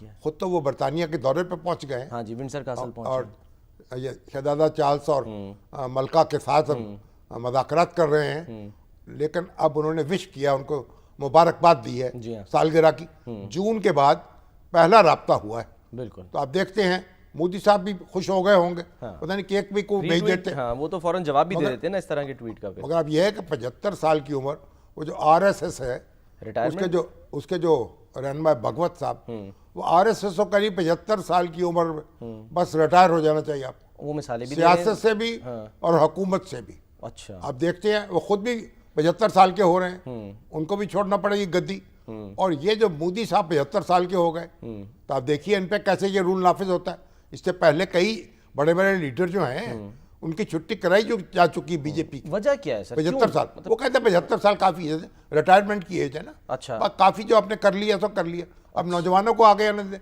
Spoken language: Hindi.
किया? खुद तो वो बरतानिया के दौरे पे पहुंच गए हैं। हाँ जी, विंडसर कासल पहुंचे। और ये शहजादा चार्ल्स और मलका के साथ मुज़ाकरात कर रहे हैं, लेकिन अब उन्होंने विश किया, उनको मुबारकबाद दी है जी हाँ। सालगिरह की। जून के बाद पहला राब्ता हुआ है। बिल्कुल। तो आप देखते हैं मोदी साहब भी खुश हो गए होंगे। पता नहीं केक भी को भेज देते। हाँ, वो तो फौरन जवाब भी दे देते हैं ना इस तरह के ट्वीट का। फिर मगर अब यह है कि 75 साल की उम्र, वो जो आरएसएस है उसके जो रहनुमा भगवत साहब, वो आरएसएस को करीब 75 साल की उम्र में बस रिटायर हो जाना चाहिए आपको, वो मिसालें भी दे रहे हैं। सियासत से भी और हुकूमत से भी। अच्छा। आप देखते हैं वो खुद भी 75 साल के हो रहे हैं, उनको भी छोड़ना पड़ेगी गद्दी। और ये जो मोदी साहब 75 साल के हो गए, तो आप देखिए इन पे कैसे ये रूल नाफिज होता है। इससे पहले कई बड़े बड़े लीडर जो हैं उनकी छुट्टी कराई जो जा चुकी बीजेपी की। वजह क्या है सर? 75 साल, वो कहते हैं 75 साल काफी है, रिटायरमेंट की एज है ना। अच्छा। काफी जो आपने कर लिया सो कर लिया, अब नौजवानों को आगे आने दें।